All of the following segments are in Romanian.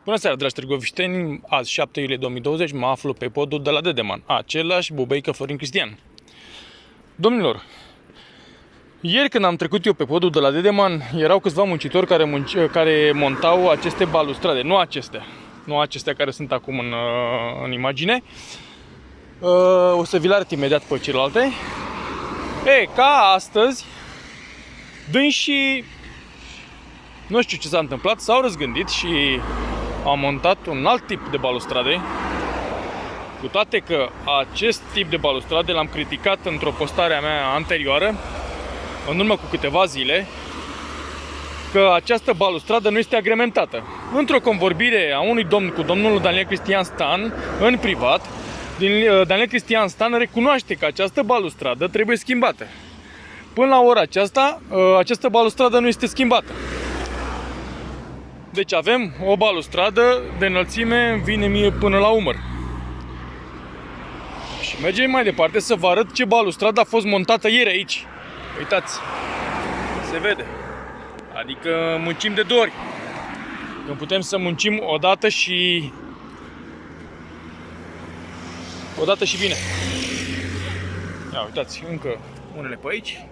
Bună seara, dragi târgovișteni! Azi, 7 iulie 2020, mă aflu pe podul de la Dedeman, același Bubeică Florin Cristian. Domnilor, ieri când am trecut eu pe podul de la Dedeman, erau câțiva muncitori care montau aceste balustrade, nu acestea care sunt acum în imagine. O să vi-l arăt imediat pe celelalte. Ca astăzi, dânsii, nu știu ce s-a întâmplat, s-au răzgândit și am montat un alt tip de balustrade, cu toate că acest tip de balustrade l-am criticat într-o postare a mea anterioară, în urmă cu câteva zile, că această balustradă nu este agrementată. Într-o convorbire a unui domn cu domnul Daniel Cristian Stan, în privat, Daniel Cristian Stan recunoaște că această balustradă trebuie schimbată. Până la ora aceasta, această balustradă nu este schimbată. Deci avem o balustradă de înălțime, vine mie până la umăr. Și mergem mai departe să vă arăt ce balustradă a fost montată ieri aici. Uitați, se vede. Adică muncim de două ori. Când putem să muncim odată și bine. Ia uitați, încă unele pe aici.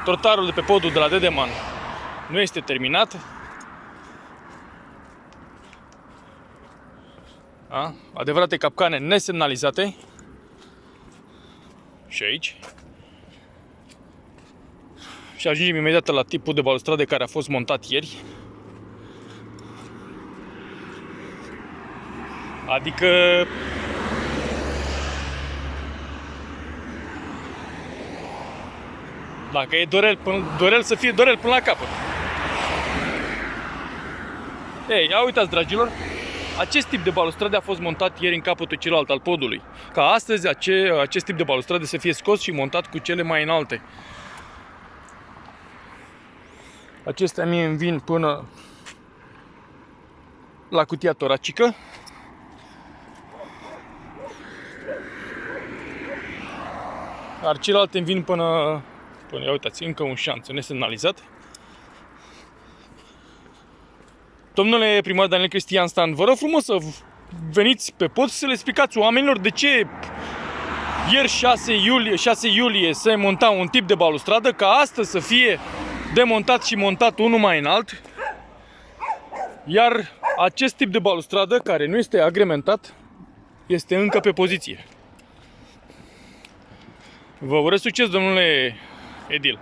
Trotarul de pe podul de la Dedeman nu este terminat. Adevărate capcane nesemnalizate. Și aici. Și ajungem imediat la tipul de balustrade care a fost montat ieri. Adică dacă e dorel să fie dorel până la capăt. Ia uitați, dragilor, acest tip de balustrade a fost montat ieri în capătul celălalt al podului. Ca astăzi acest tip de balustrade să fie scos și montat cu cele mai înalte. Acestea mie îmi vin până la cutia toracică. Dar celelalte îmi vin până ia uitați, încă un șanț nesemnalizat. Domnule primar Daniel Cristian Stan, vă rog frumos să veniți pe pod să le explicați oamenilor de ce ieri 6 iulie se monta un tip de balustradă, ca astăzi să fie demontat și montat unul mai înalt, iar acest tip de balustradă, care nu este agrementat, este încă pe poziție. Vă urez succes, domnule edil.